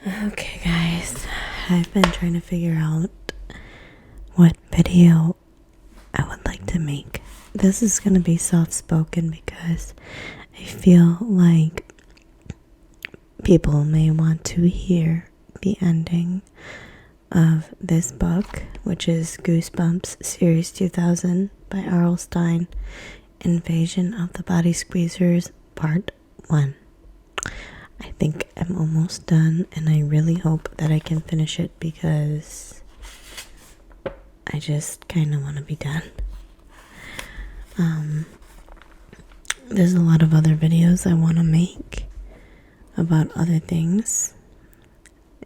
Okay, guys, I've been trying to figure out what video I would like to make. This is going to be soft-spoken because I feel like people may want to hear the ending of this book, which is Goosebumps Series 2000 by R.L. Stine, Invasion of the Body Squeezers, Part 1. I think I'm almost done, and I really hope that I can finish it because I just kind of want to be done. There's a lot of other videos I want to make about other things.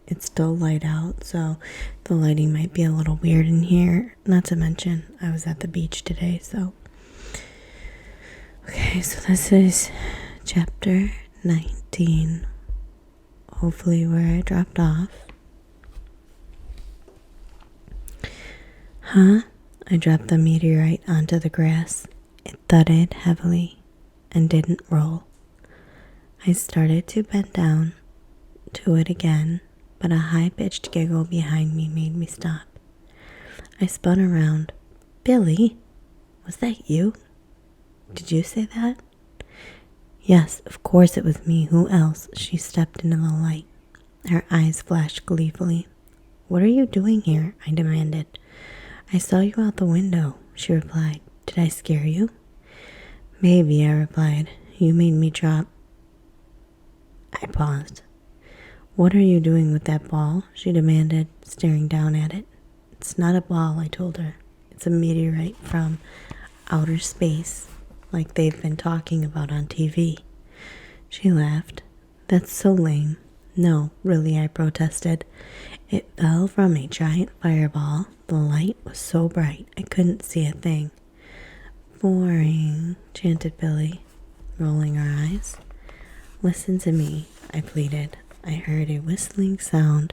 It's still light out, so the lighting might be a little weird in here. Not to mention, I was at the beach today, so. Okay, so this is chapter 19. Hopefully where I dropped off. I dropped the meteorite onto the grass. It thudded heavily and didn't roll. I started to bend down to it again, but a high-pitched giggle behind me made me stop. I spun around. Billy, was that you? Did you say that? Yes, of course it was me. Who else? She stepped into the light. Her eyes flashed gleefully. What are you doing here? I demanded. I saw you out the window, she replied. Did I scare you? Maybe, I replied. You made me drop. I paused. What are you doing with that ball? She demanded, staring down at it. It's not a ball, I told her. It's a meteorite from outer space, like they've been talking about on TV. She laughed. That's so lame. No, really, I protested. It fell from a giant fireball. The light was so bright I couldn't see a thing. Boring, chanted Billy, rolling her eyes. Listen to me, I pleaded. I heard a whistling sound.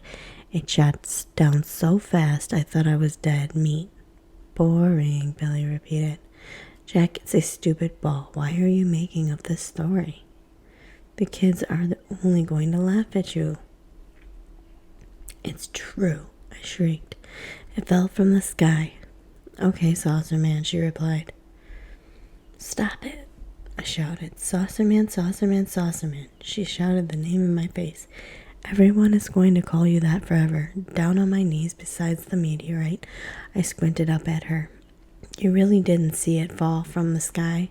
It shot down so fast I thought I was dead meat. Boring, Billy repeated. Jack, it's a stupid ball. Why are you making up this story? The kids are only going to laugh at you. It's true, I shrieked. It fell from the sky. Okay, Saucer Man, she replied. Stop it, I shouted. Saucer Man, Saucer Man, Saucer Man. She shouted the name in my face. Everyone is going to call you that forever. Down on my knees beside the meteorite, I squinted up at her. You really didn't see it fall from the sky?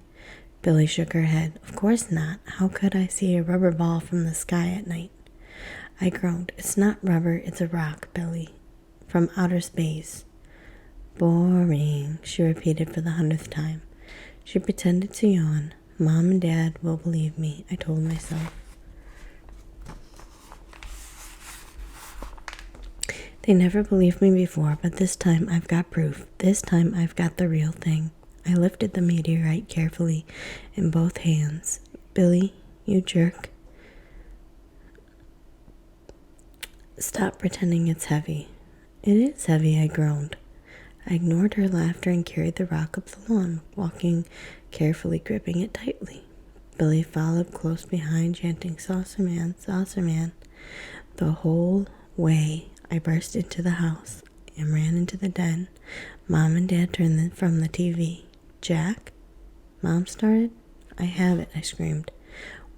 Billy shook her head. Of course not. How could I see a rubber ball from the sky at night? I groaned. It's not rubber, it's a rock, Billy. From outer space. Boring, she repeated for the 100th time. She pretended to yawn. Mom and Dad will believe me, I told myself. They never believed me before, but this time I've got proof. This time I've got the real thing. I lifted the meteorite carefully in both hands. Billy, you jerk. Stop pretending it's heavy. It is heavy, I groaned. I ignored her laughter and carried the rock up the lawn, walking carefully, gripping it tightly. Billy followed close behind, chanting, Saucer Man, Saucer Man. The whole way I burst into the house and ran into the den. Mom and Dad turned from the TV. Jack? Mom started. I have it, I screamed.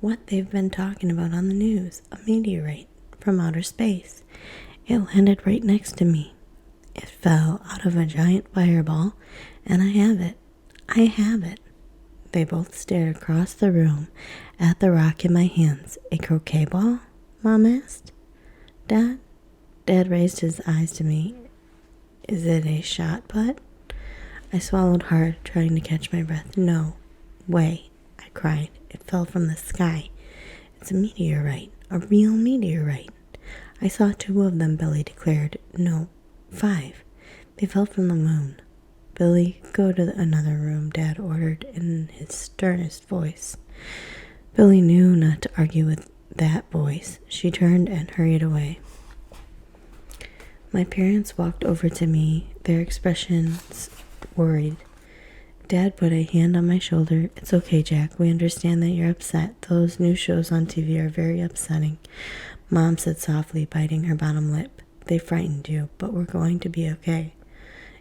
What they've been talking about on the news. A meteorite from outer space. It landed right next to me. It fell out of a giant fireball, and I have it. I have it. They both stared across the room at the rock in my hands. A croquet ball? Mom asked. Dad? Dad raised his eyes to me. Is it a shot put? I swallowed hard, trying to catch my breath. No way, I cried. It fell from the sky. It's a meteorite, a real meteorite. I saw 2 of them, Billy declared. No, 5. They fell from the moon. Billy, go to another room, Dad ordered in his sternest voice. Billy knew not to argue with that voice. She turned and hurried away. My parents walked over to me, their expressions worried. Dad put a hand on my shoulder. It's okay, Jack. We understand that you're upset. Those new shows on TV are very upsetting. Mom said softly, biting her bottom lip. They frightened you, but we're going to be okay.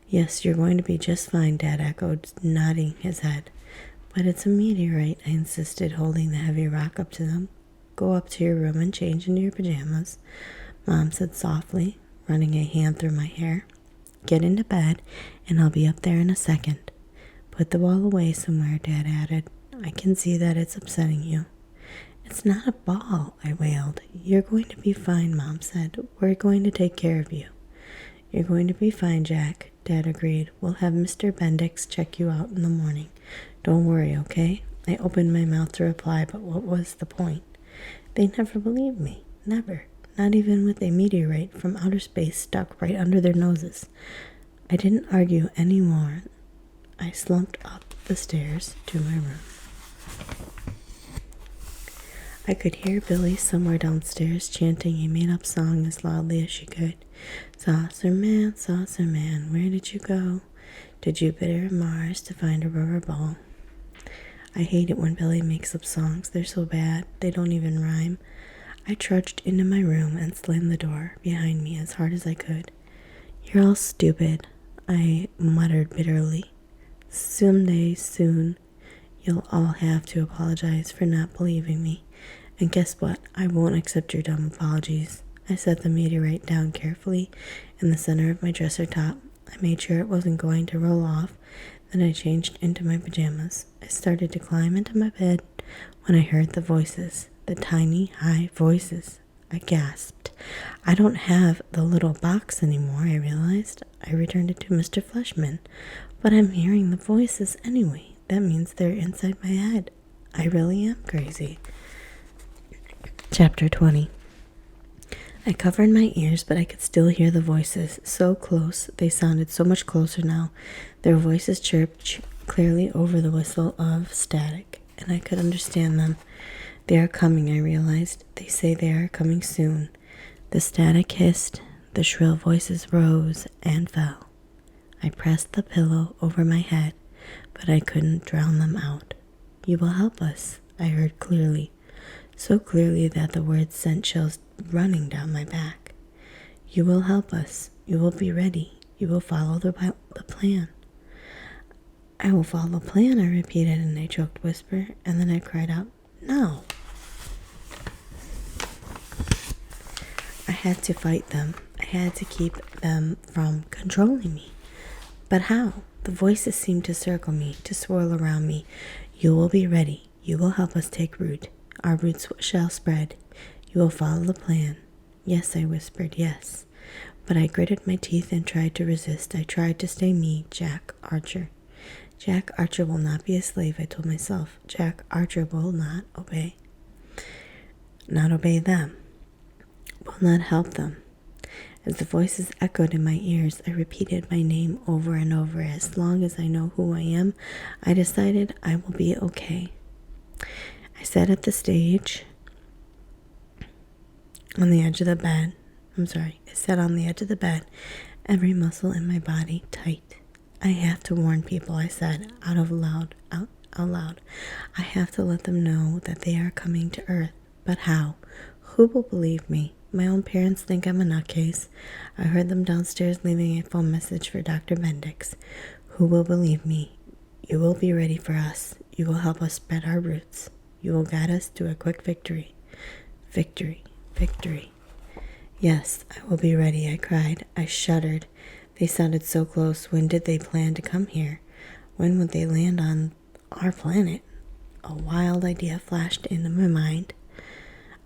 Yes, you're going to be just fine, Dad echoed, nodding his head. But it's a meteorite, I insisted, holding the heavy rock up to them. Go up to your room and change into your pajamas, Mom said softly, running a hand through my hair. Get into bed, and I'll be up there in a second. Put the ball away somewhere, Dad added. I can see that it's upsetting you. It's not a ball, I wailed. You're going to be fine, Mom said. We're going to take care of you. You're going to be fine, Jack, Dad agreed. We'll have Mr. Bendix check you out in the morning. Don't worry, okay? I opened my mouth to reply, but what was the point? They never believed me. Never. Not even with a meteorite from outer space stuck right under their noses. I didn't argue any more. I slumped up the stairs to my room. I could hear Billy somewhere downstairs chanting a made-up song as loudly as she could. Saucer man, where did you go? To Jupiter and Mars to find a rubber ball. I hate it when Billy makes up songs. They're so bad, they don't even rhyme. I trudged into my room and slammed the door behind me as hard as I could. You're all stupid, I muttered bitterly. Someday soon, you'll all have to apologize for not believing me. And guess what? I won't accept your dumb apologies. I set the meteorite down carefully in the center of my dresser top. I made sure it wasn't going to roll off. Then I changed into my pajamas. I started to climb into my bed when I heard the voices, the tiny, high voices. I gasped. I don't have the little box anymore, I realized. I returned it to Mr. Fleshman. But I'm hearing the voices anyway. That means they're inside my head. I really am crazy. Chapter 20. I covered my ears, but I could still hear the voices. So close. They sounded so much closer now. Their voices chirped clearly over the whistle of static, and I could understand them. They are coming, I realized. They say they are coming soon. The static hissed. The shrill voices rose and fell. I pressed the pillow over my head, but I couldn't drown them out. You will help us, I heard clearly. So clearly that the words sent chills running down my back. You will help us. You will be ready. You will follow the plan. I will follow the plan, I repeated in a choked whisper, and then I cried out, no. I had to fight them. I had to keep them from controlling me. But how? The voices seemed to circle me, to swirl around me. You will be ready. You will help us take root. Our roots shall spread. You will follow the plan. Yes, I whispered, yes. But I gritted my teeth and tried to resist. I tried to stay me, Jack Archer. Jack Archer will not be a slave, I told myself. Jack Archer will not obey. Not obey them. Will not help them. As the voices echoed in my ears, I repeated my name over and over. As long as I know who I am, I decided I will be okay. I sat at the stage on the edge of the bed. I sat on the edge of the bed, every muscle in my body tight. I have to warn people, I said out loud. I have to let them know that they are coming to Earth. But how? Who will believe me? My own parents think I'm a nutcase. I heard them downstairs leaving a phone message for Dr. Bendix. Who will believe me? You will be ready for us. You will help us spread our roots. You will guide us to a quick victory. Victory, victory. Yes, I will be ready, I cried. I shuddered. They sounded so close. When did they plan to come here? When would they land on our planet? A wild idea flashed into my mind.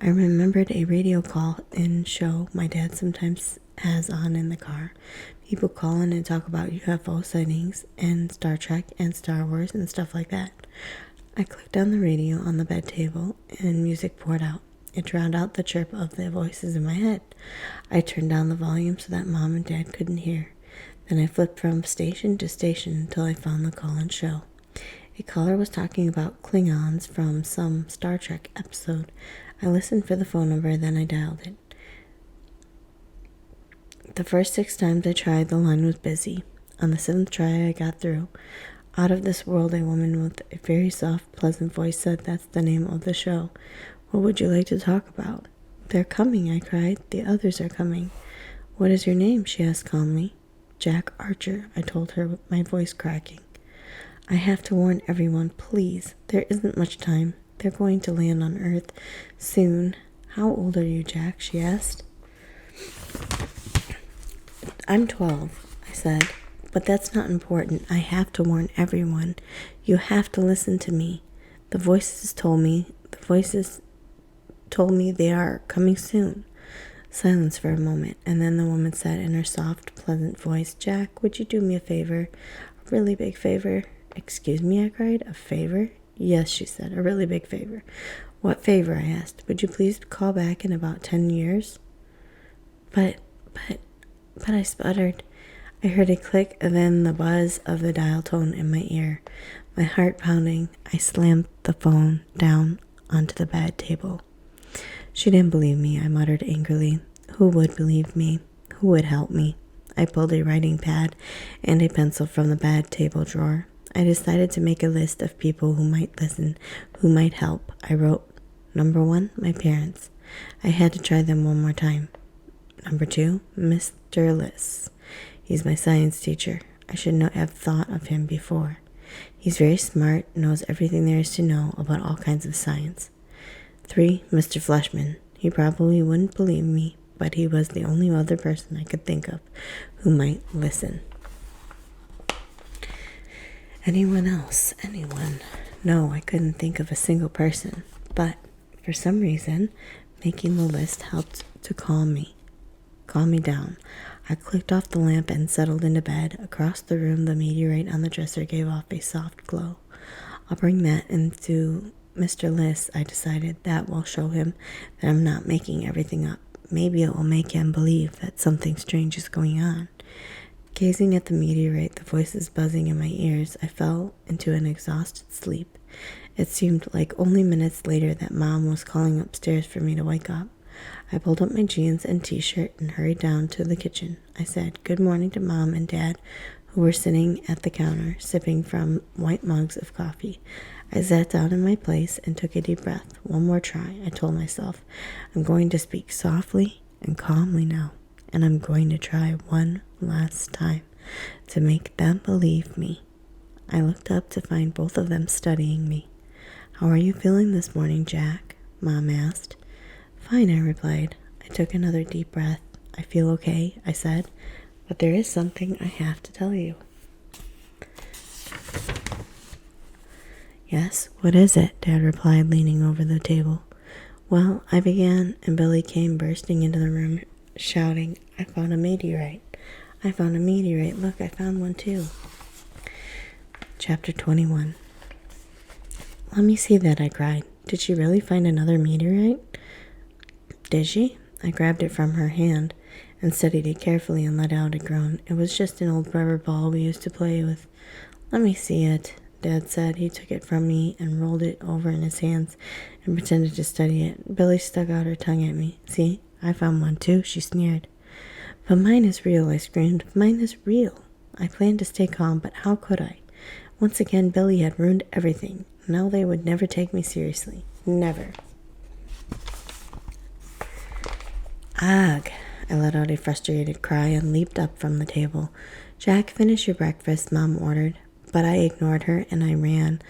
I remembered a radio call-in show my dad sometimes has on in the car. People call in and talk about UFO sightings and Star Trek and Star Wars and stuff like that. I clicked on the radio on the bed table and music poured out. It drowned out the chirp of the voices in my head. I turned down the volume so that Mom and Dad couldn't hear. Then I flipped from station to station until I found the call-in show. A caller was talking about Klingons from some Star Trek episode. I listened for the phone number, then I dialed it. The first 6 times I tried, the line was busy. On the 7th try, I got through. Out of this world, a woman with a very soft, pleasant voice said, "That's the name of the show. What would you like to talk about?" They're coming, I cried. The others are coming. What is your name? She asked calmly. Jack Archer, I told her, my voice cracking. I have to warn everyone, please. There isn't much time. They're going to land on Earth soon. How old are you, Jack? She asked. I'm 12, I said. But that's not important. I have to warn everyone. You have to listen to me. The voices told me they are coming soon. Silence for a moment, and then the woman said in her soft, pleasant voice, Jack, would you do me a favor? A really big favor? Excuse me, I cried. A favor? Yes, she said, a really big favor. What favor? I asked. Would you please call back in about 10 years? But I sputtered. I heard a click and then the buzz of the dial tone in my ear. My heart pounding, I slammed the phone down onto the bed table. She didn't believe me, I muttered angrily. Who would believe me? Who would help me? I pulled a writing pad and a pencil from the bed table drawer. I decided to make a list of people who might listen, who might help. I wrote, Number 1, my parents. I had to try them one more time. Number 2, Mr. Liss. He's my science teacher. I should not have thought of him before. He's very smart, knows everything there is to know about all kinds of science. 3, Mr. Fleshman. He probably wouldn't believe me, but he was the only other person I could think of who might listen. Anyone else? Anyone? No, I couldn't think of a single person, but for some reason, making the list helped to calm me down. I clicked off the lamp and settled into bed. Across the room, the meteorite on the dresser gave off a soft glow. I'll bring that into Mr. Liss, I decided. That will show him that I'm not making everything up. Maybe it will make him believe that something strange is going on. Gazing at the meteorite, the voices buzzing in my ears, I fell into an exhausted sleep. It seemed like only minutes later that Mom was calling upstairs for me to wake up. I pulled up my jeans and t-shirt and hurried down to the kitchen. I said good morning to Mom and Dad, who were sitting at the counter, sipping from white mugs of coffee. I sat down in my place and took a deep breath. One more try, I told myself. I'm going to speak softly and calmly now, and I'm going to try one last time to make them believe me. I looked up to find both of them studying me. How are you feeling this morning, Jack? Mom asked. Fine, I replied. I took another deep breath. I feel okay, I said, but there is something I have to tell you. Yes, what is it? Dad replied, leaning over the table. Well, I began, and Billy came bursting into the room, shouting, I found a meteorite. I found a meteorite. Look, I found one too. Chapter 21. Let me see that, I cried. Did she really find another meteorite? Did she? I grabbed it from her hand and studied it carefully and let out a groan. It was just an old rubber ball we used to play with. Let me see it, Dad said. He took it from me and rolled it over in his hands and pretended to study it. Billy stuck out her tongue at me. See, I found one too, she sneered. But mine is real, I screamed. Mine is real. I planned to stay calm, but how could I? Once again, Billy had ruined everything. Now they would never take me seriously. Never. Ugh! I let out a frustrated cry and leaped up from the table. Jack, finish your breakfast, Mom ordered. But I ignored her and I ran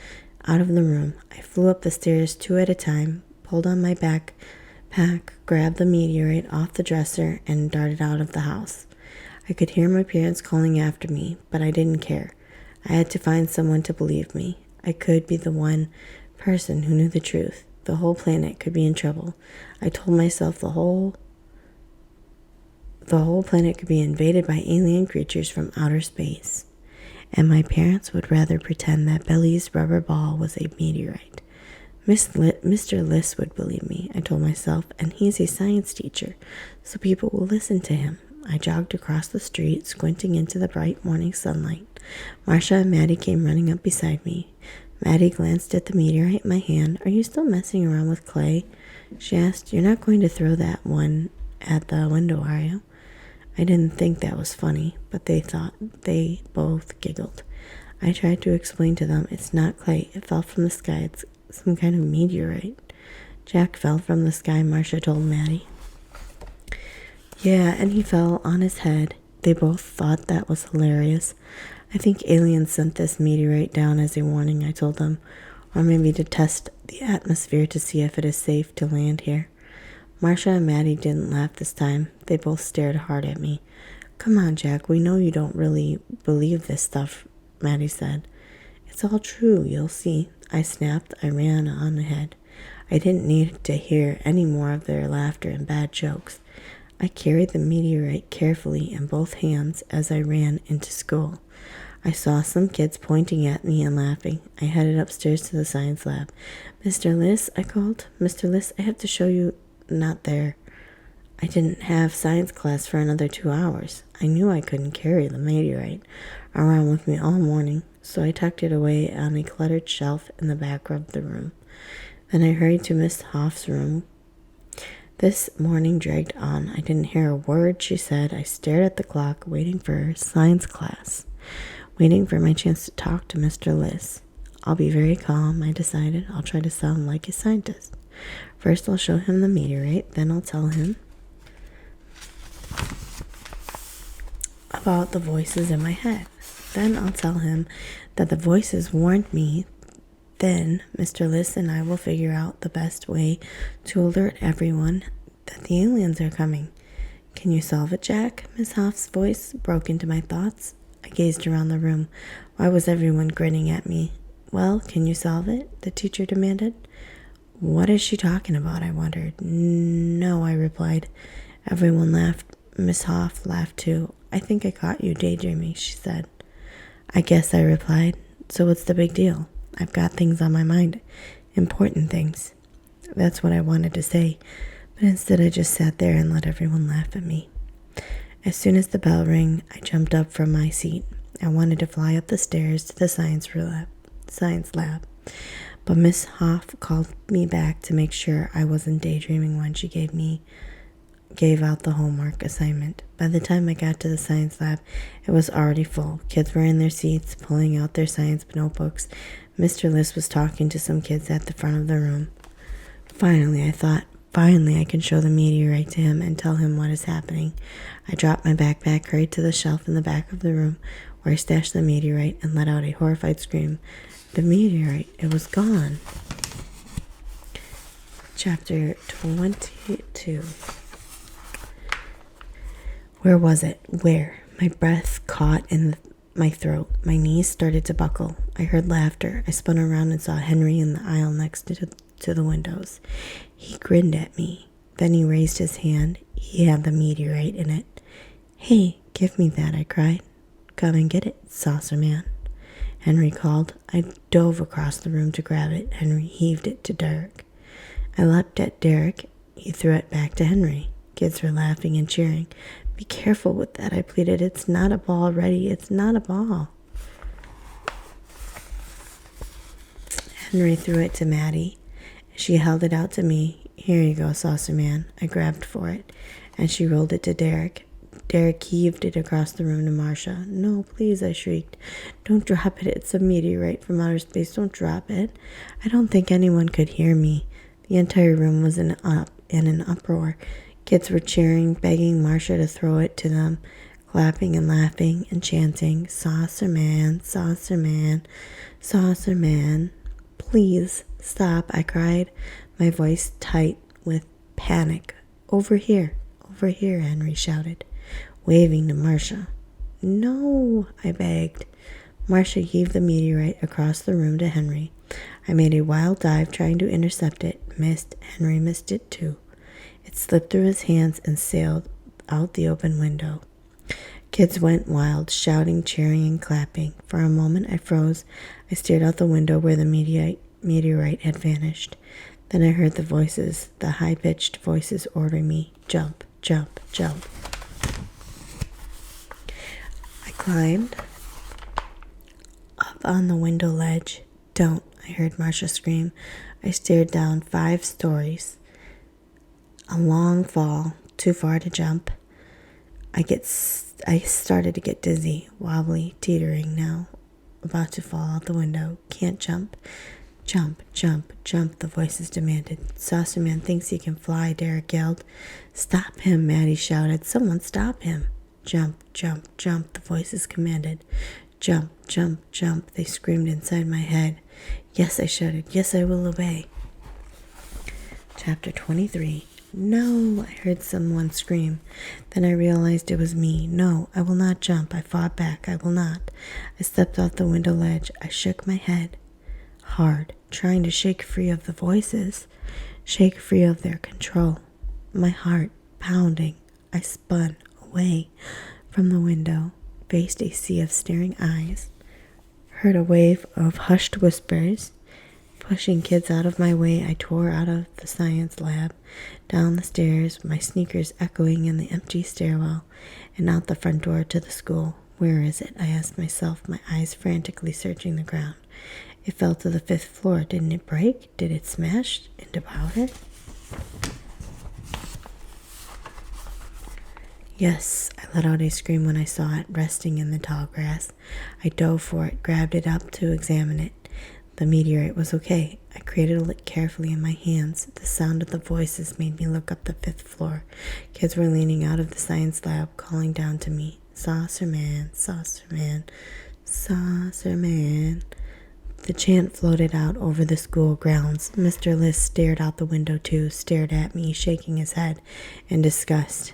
out of the room. I flew up the stairs 2 at a time, pulled on my backpack, grabbed the meteorite off the dresser, and darted out of the house. I could hear my parents calling after me, but I didn't care. I had to find someone to believe me. I could be the one person who knew the truth. The whole planet could be in trouble. I told myself the whole planet could be invaded by alien creatures from outer space. And my parents would rather pretend that Billy's rubber ball was a meteorite. Mr. Liss would believe me, I told myself, and he's a science teacher, so people will listen to him. I jogged across the street, squinting into the bright morning sunlight. Marcia and Maddie came running up beside me. Maddie glanced at the meteorite in my hand. Are you still messing around with clay? She asked. You're not going to throw that one at the window, are you? I didn't think that was funny, but they both giggled. I tried to explain to them it's not clay. It fell from the sky. It's some kind of meteorite. Jack fell from the sky, Marcia told Maddie. Yeah, and he fell on his head. They both thought that was hilarious. I think aliens sent this meteorite down as a warning, I told them. Or maybe to test the atmosphere to see if it is safe to land here. Marcia and Maddie didn't laugh this time. They both stared hard at me. Come on, Jack, we know you don't really believe this stuff, Maddie said. It's all true, you'll see. I snapped. I ran on ahead. I didn't need to hear any more of their laughter and bad jokes. I carried the meteorite carefully in both hands as I ran into school. I saw some kids pointing at me and laughing. I headed upstairs to the science lab. Mr. Liss, I called. Mr. Liss, I have to show you. Not there. I didn't have science class for another 2 hours. I knew I couldn't carry the meteorite around with me all morning, so I tucked it away on a cluttered shelf in the back of the room. Then I hurried to Miss Hoff's room. This morning dragged on. I didn't hear a word she said. I stared at the clock, waiting for her science class, waiting for my chance to talk to Mr. Liss. I'll be very calm, I decided. I'll try to sound like a scientist. First, I'll show him the meteorite, then I'll tell him about the voices in my head. Then I'll tell him that the voices warned me. Then Mr. Liss and I will figure out the best way to alert everyone that the aliens are coming. Can you solve it, Jack? Miss Hoff's voice broke into my thoughts. I gazed around the room. Why was everyone grinning at me? Well, can you solve it? The teacher demanded. What is she talking about? I wondered. No, I replied. Everyone laughed. Miss Hoff laughed too. I think I caught you daydreaming, she said. I guess, I replied. So what's the big deal? I've got things on my mind. Important things. That's what I wanted to say, but instead I just sat there and let everyone laugh at me. As soon as the bell rang, I jumped up from my seat. I wanted to fly up the stairs to the science lab. But Miss Hoff called me back to make sure I wasn't daydreaming when she gave out the homework assignment. By the time I got to the science lab, it was already full. Kids were in their seats, pulling out their science notebooks. Mr. Liss was talking to some kids at the front of the room. Finally, I thought, I can show the meteorite to him and tell him what is happening. I dropped my backpack, hurried to the shelf in the back of the room where I stashed the meteorite, and let out a horrified scream. The meteorite, it was gone. Chapter 22. Where was it? Where? My breath caught in my throat. My knees started to buckle. I heard laughter. I spun around and saw Henry in the aisle next to the windows. He grinned at me. Then he raised his hand. He had the meteorite in it. Hey, give me that, I cried. Come and get it, saucer man. Henry called. I dove across the room to grab it. Henry heaved it to Derek. I leapt at Derek. He threw it back to Henry. Kids were laughing and cheering. Be careful with that, I pleaded. It's not a ball, Reddy. It's not a ball. Henry threw it to Maddie. She held it out to me. Here you go, saucer man. I grabbed for it, and she rolled it to Derek. Derek heaved it across the room to Marcia. No, please, I shrieked. Don't drop it. It's a meteorite from outer space. Don't drop it. I don't think anyone could hear me. The entire room was in an uproar. Kids were cheering, begging Marcia to throw it to them, clapping and laughing and chanting, Saucer man, saucer man, saucer man. Please, stop, I cried, my voice tight with panic. Over here, Henry shouted, waving to Marcia. No, I begged. Marcia heaved the meteorite across the room to Henry. I made a wild dive trying to intercept it. Missed. Henry missed it too. It slipped through his hands and sailed out the open window. Kids went wild, shouting, cheering, and clapping. For a moment I froze. I stared out the window where the meteorite had vanished. Then I heard the voices, the high-pitched voices ordering me, jump, jump, jump. I climbed up on the window ledge. Don't, I heard Marcia scream. I stared down 5 stories. A long fall, too far to jump. I started to get dizzy, wobbly, teetering now, about to fall out the window. Can't jump. Jump, jump, jump, the voices demanded. Saucer Man thinks he can fly, Derek yelled. Stop him, Maddie shouted. Someone stop him. Jump, jump, jump, the voices commanded. Jump, jump, jump, they screamed inside my head. Yes, I shouted. Yes, I will obey. Chapter 23. No, I heard someone scream. Then I realized it was me. No, I will not jump. I fought back. I will not. I stepped off the window ledge. I shook my head hard, trying to shake free of the voices, shake free of their control. My heart pounding, I spun away from the window, faced a sea of staring eyes, heard a wave of hushed whispers. Pushing kids out of my way, I tore out of the science lab, down the stairs, my sneakers echoing in the empty stairwell, and out the front door to the school. Where is it? I asked myself, my eyes frantically searching the ground. It fell to the 5th floor. Didn't it break? Did it smash into powder? Yes, I let out a scream when I saw it resting in the tall grass. I dove for it, grabbed it up to examine it. The meteorite was okay. I cradled it carefully in my hands. The sound of the voices made me look up the 5th floor. Kids were leaning out of the science lab, calling down to me. Saucer Man, Saucer Man, Saucer Man. The chant floated out over the school grounds. Mr. List stared out the window too, stared at me, shaking his head in disgust.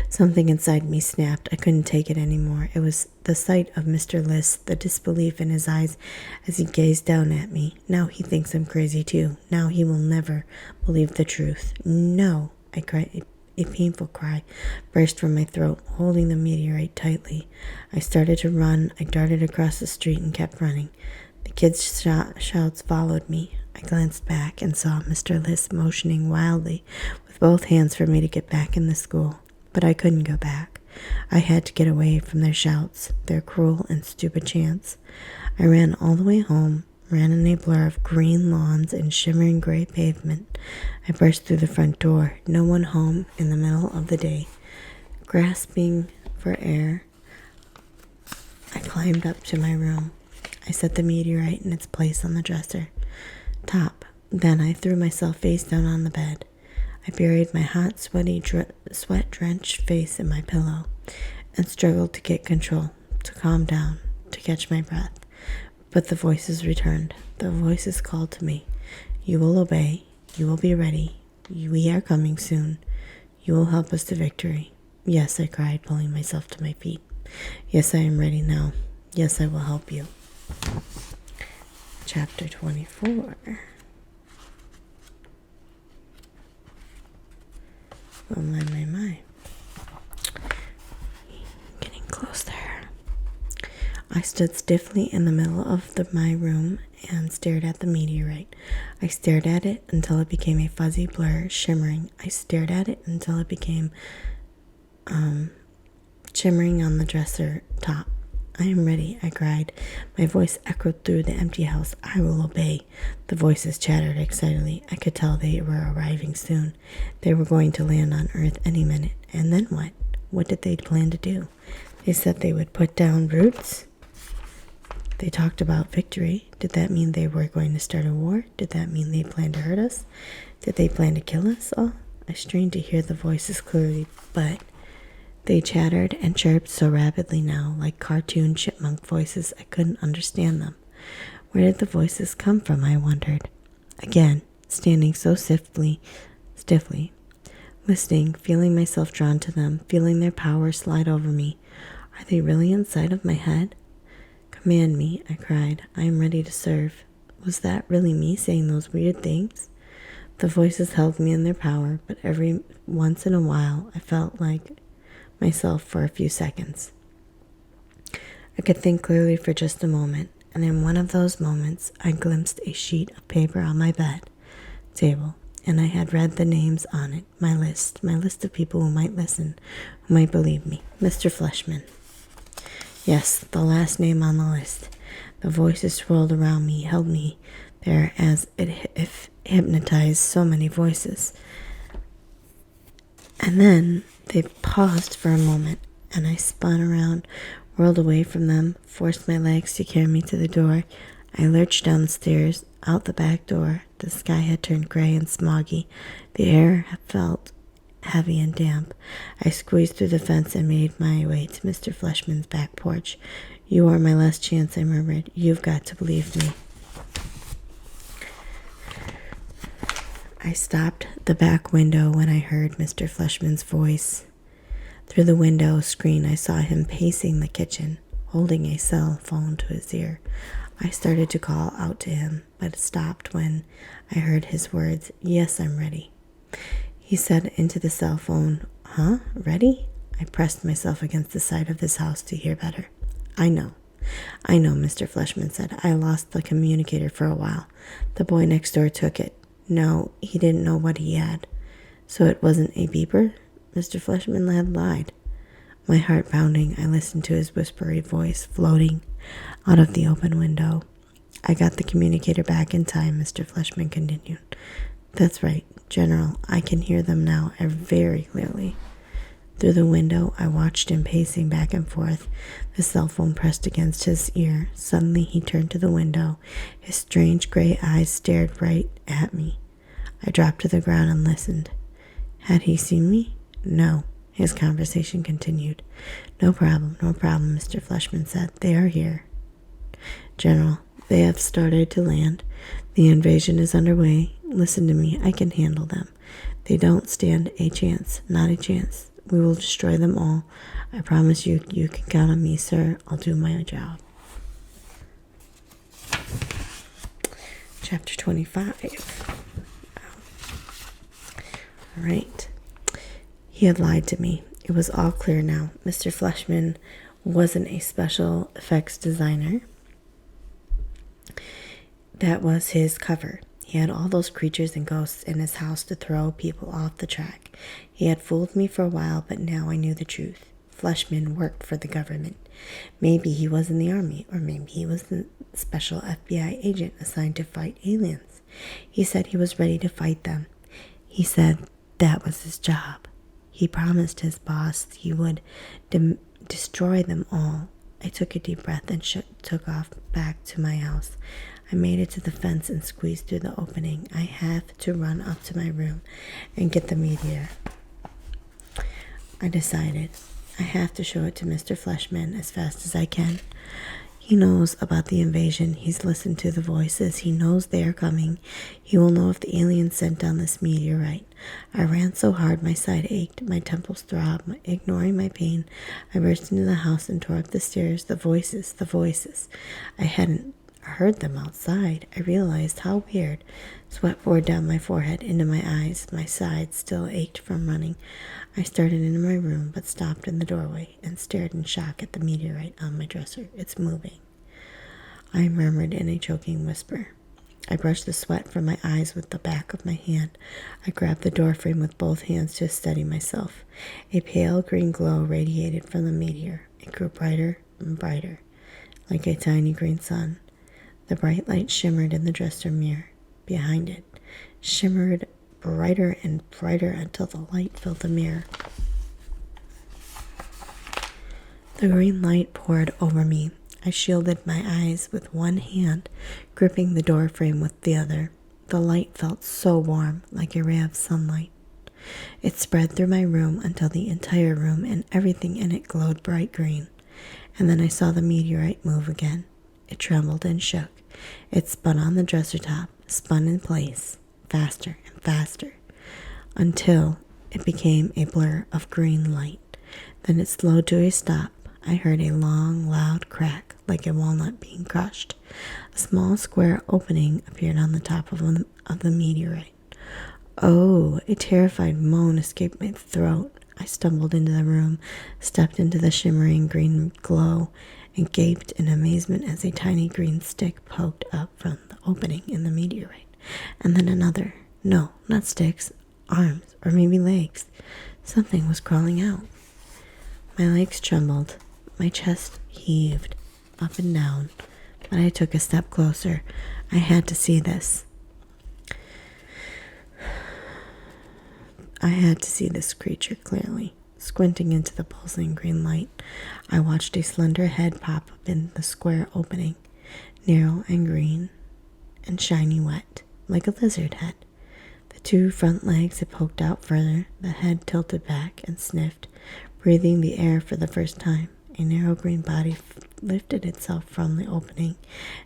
Something inside me snapped. I couldn't take it anymore. It was the sight of Mr. List, the disbelief in his eyes as he gazed down at me. Now he thinks I'm crazy too. Now he will never believe the truth. No, I cried. A painful cry burst from my throat, holding the meteorite tightly. I started to run. I darted across the street and kept running. The kids' shouts followed me. I glanced back and saw Mr. List motioning wildly with both hands for me to get back in the school. But I couldn't go back. I had to get away from their shouts, their cruel and stupid chants. I ran all the way home, ran in a blur of green lawns and shimmering gray pavement. I burst through the front door, no one home in the middle of the day. Grasping for air, I climbed up to my room. I set the meteorite in its place on the dresser top. Then I threw myself face down on the bed. I buried my hot, sweat-drenched face in my pillow and struggled to get control, to calm down, to catch my breath. But the voices returned. The voices called to me. You will obey. You will be ready. We are coming soon. You will help us to victory. Yes, I cried, pulling myself to my feet. Yes, I am ready now. Yes, I will help you. Chapter 24. Oh, my. Getting close there. I stood stiffly in the middle of my room and stared at the meteorite. I stared at it until it became a fuzzy blur, shimmering. I stared at it until it became shimmering on the dresser top. I am ready, I cried. My voice echoed through the empty house. I will obey. The voices chattered excitedly. I could tell they were arriving soon. They were going to land on Earth any minute. And then what? What did they plan to do? They said they would put down roots. They talked about victory. Did that mean they were going to start a war? Did that mean they planned to hurt us? Did they plan to kill us all? I strained to hear the voices clearly, but they chattered and chirped so rapidly now, like cartoon chipmunk voices, I couldn't understand them. Where did the voices come from, I wondered. Again, standing so stiffly, listening, feeling myself drawn to them, feeling their power slide over me. Are they really inside of my head? Command me, I cried. I am ready to serve. Was that really me saying those weird things? The voices held me in their power, but every once in a while I felt like myself for a few seconds. I could think clearly for just a moment, and in one of those moments I glimpsed a sheet of paper on my bed table, and I had read the names on it, my list of people who might listen, who might believe me. Mr. Fleshman. Yes, the last name on the list. The voices swirled around me, held me there as if hypnotized, so many voices. And then they paused for a moment, and I spun around, whirled away from them, forced my legs to carry me to the door. I lurched down the stairs. Out the back door, the sky had turned gray and smoggy. The air felt heavy and damp. I squeezed through the fence and made my way to Mr. Fleshman's back porch. "You are my last chance," I murmured. "You've got to believe me." I stopped the back window when I heard Mr. Fleshman's voice. Through the window screen, I saw him pacing the kitchen, holding a cell phone to his ear. I started to call out to him, but stopped when I heard his words, "Yes, I'm ready." He said into the cell phone, "Huh? Ready?" I pressed myself against the side of his house to hear better. I know, Mr. Fleshman said. "I lost the communicator for a while. The boy next door took it." No, he didn't know what he had. So it wasn't a beeper? Mr. Fleshman had lied. My heart pounding, I listened to his whispery voice floating out of the open window. "I got the communicator back in time," Mr. Fleshman continued. "That's right, General. I can hear them now very clearly." Through the window, I watched him pacing back and forth, the cell phone pressed against his ear. Suddenly, he turned to the window. His strange gray eyes stared right at me. I dropped to the ground and listened. Had he seen me? No. His conversation continued. No problem, Mr. Fleshman said. "They are here. General, they have started to land. The invasion is underway. Listen to me. I can handle them. They don't stand a chance. Not a chance. We will destroy them all. I promise you, you can count on me, sir. I'll do my job." Chapter 25. All right. He had lied to me. It was all clear now. Mr. Fleshman wasn't a special effects designer. That was his cover. He had all those creatures and ghosts in his house to throw people off the track. He had fooled me for a while, but now I knew the truth. Fleshman worked for the government. Maybe he was in the army, or maybe he was a special FBI agent assigned to fight aliens. He said he was ready to fight them. He said that was his job. He promised his boss he would destroy them all. I took a deep breath and took off back to my house. I made it to the fence and squeezed through the opening. I have to run up to my room and get the meteor. I decided I have to show it to Mr. Fleshman as fast as I can. He knows about the invasion. He's listened to the voices. He knows they are coming. He will know if the aliens sent down this meteorite. I ran so hard my side ached, my temples throbbed. Ignoring my pain, I burst into the house and tore up the stairs. The voices. I hadn't heard them outside. I realized how weird. Sweat poured down my forehead, into my eyes. My sides still ached from running. I started into my room, but stopped in the doorway and stared in shock at the meteorite on my dresser. "It's moving," I murmured in a choking whisper. I brushed the sweat from my eyes with the back of my hand. I grabbed the doorframe with both hands to steady myself. A pale green glow radiated from the meteor. It grew brighter and brighter, like a tiny green sun. The bright light shimmered in the dresser mirror behind it, shimmered brighter and brighter until the light filled the mirror. The green light poured over me. I shielded my eyes with one hand, gripping the doorframe with the other. The light felt so warm, like a ray of sunlight. It spread through my room until the entire room and everything in it glowed bright green. And then I saw the meteorite move again. It trembled and shook. It spun on the dresser top, spun in place, faster and faster, until it became a blur of green light. Then it slowed to a stop. I heard a long, loud crack, like a walnut being crushed. A small square opening appeared on the top of the meteorite. Oh, a terrified moan escaped my throat. I stumbled into the room, stepped into the shimmering green glow, and gaped in amazement as a tiny green stick poked up from the opening in the meteorite. And then another. No, not sticks. Arms, or maybe legs. Something was crawling out. My legs trembled. My chest heaved up and down. But I took a step closer. I had to see this. I had to see this creature clearly. Squinting into the pulsing green light, I watched a slender head pop up in the square opening, narrow and green and shiny wet, like a lizard head. The two front legs had poked out further, the head tilted back and sniffed, breathing the air for the first time. A narrow green body lifted itself from the opening,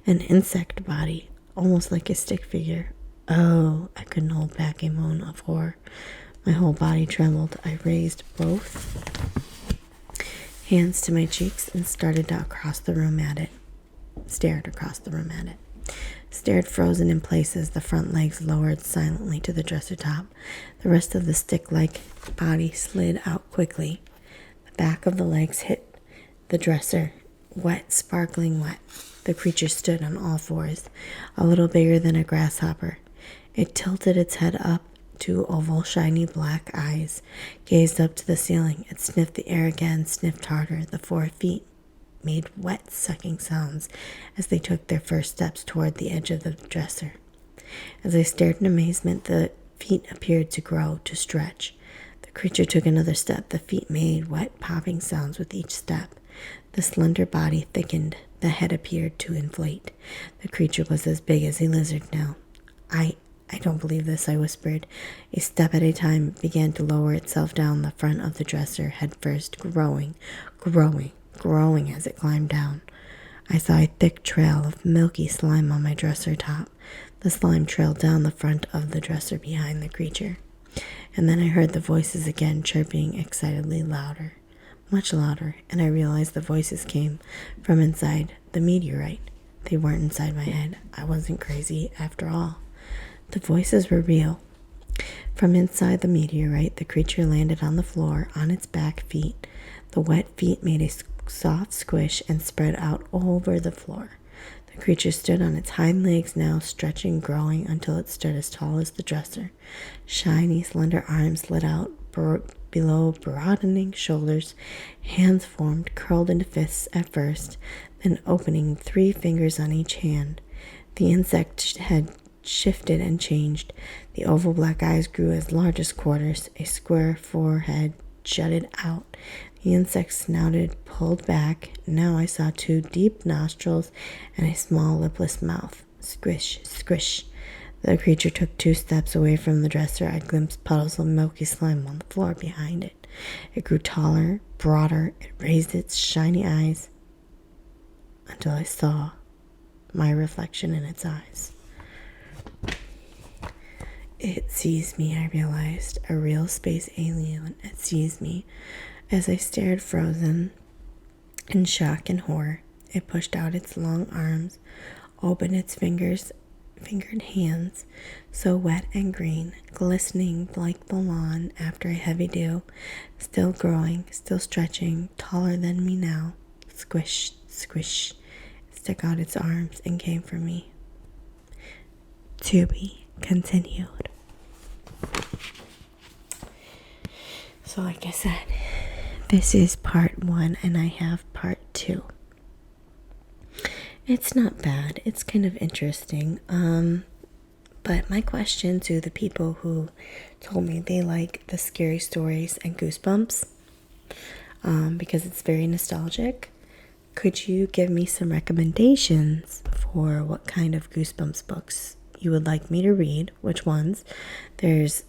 an insect body, almost like a stick figure. Oh, I couldn't hold back a moan of horror. My whole body trembled. I raised both hands to my cheeks and stared across the room at it. Stared frozen in place as the front legs lowered silently to the dresser top. The rest of the stick-like body slid out quickly. The back of the legs hit the dresser, wet, sparkling wet. The creature stood on all fours, a little bigger than a grasshopper. It tilted its head up. Two oval, shiny black eyes gazed up to the ceiling. It sniffed the air again, sniffed harder. The 4 feet made wet, sucking sounds as they took their first steps toward the edge of the dresser. As I stared in amazement, the feet appeared to grow, to stretch. The creature took another step. The feet made wet, popping sounds with each step. The slender body thickened. The head appeared to inflate. The creature was as big as a lizard now. I don't believe this, I whispered. A step at a time, it began to lower itself down the front of the dresser, head first, growing as it climbed down. I saw a thick trail of milky slime on my dresser top. The slime trailed down the front of the dresser behind the creature. And then I heard the voices again, chirping excitedly, louder, much louder, and I realized the voices came from inside the meteorite. They weren't inside my head. I wasn't crazy after all. The voices were real. From inside the meteorite, the creature landed on the floor on its back feet. The wet feet made a soft squish and spread out over the floor. The creature stood on its hind legs now, stretching, growing until it stood as tall as the dresser. Shiny, slender arms let out below broadening shoulders. Hands formed, curled into fists at first, then opening 3 fingers on each hand. The insect head shifted and changed. The oval black eyes grew as large as quarters. A square forehead jutted out. The insect snouted, pulled back. Now I saw 2 deep nostrils and a small lipless mouth. Squish, squish. The creature took 2 steps away from the dresser. I glimpsed puddles of milky slime on the floor behind it. It grew taller, broader. It raised its shiny eyes until I saw my reflection in its eyes. It sees me, I realized. A real space alien. It sees me. As I stared frozen in shock and horror, it pushed out its long arms, opened its fingered hands, so wet and green, glistening like the lawn after a heavy dew, still growing, still stretching, taller than me now. Squish, squish. It stuck out its arms and came for me. To be continued. So like I said, this is part 1 and I have part 2. It's not bad. It's kind of interesting. But my question to the people who told me they like the scary stories and Goosebumps, because it's very nostalgic, could you give me some recommendations for what kind of Goosebumps books you would like me to read? Which ones? There's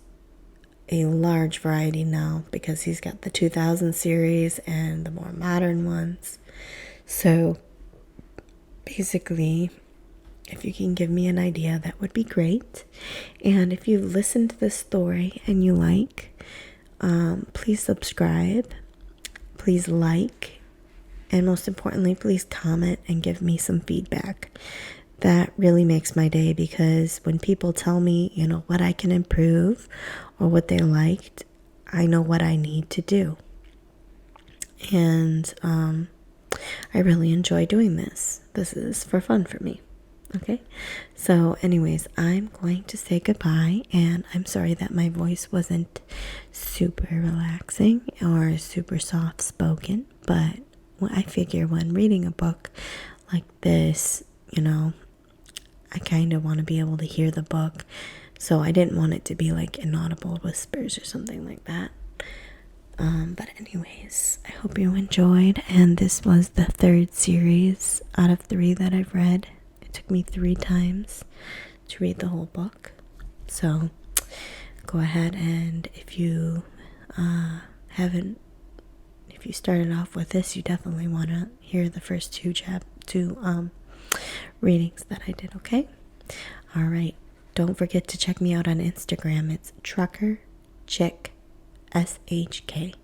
a large variety now because he's got the 2000 series and the more modern ones. So basically, if you can give me an idea, that would be great. And if you listen to this story and you like, please subscribe, please like, and most importantly, please comment and give me some feedback. That really makes my day, because when people tell me, what I can improve or what they liked, I know what I need to do. And I really enjoy doing this. This is for fun for me. Okay? So anyways, I'm going to say goodbye, and I'm sorry that my voice wasn't super relaxing or super soft spoken, but I figure when reading a book like this, I kind of want to be able to hear the book, so I didn't want it to be like inaudible whispers or something like that. But anyways, I hope you enjoyed, and this was the 3rd series out of 3 that I've read. It took me 3 times to read the whole book. So go ahead, and if you if you started off with this, you definitely want to hear the first two readings that I did, okay? All right. Don't forget to check me out on Instagram. It's Trucker Chick SHK.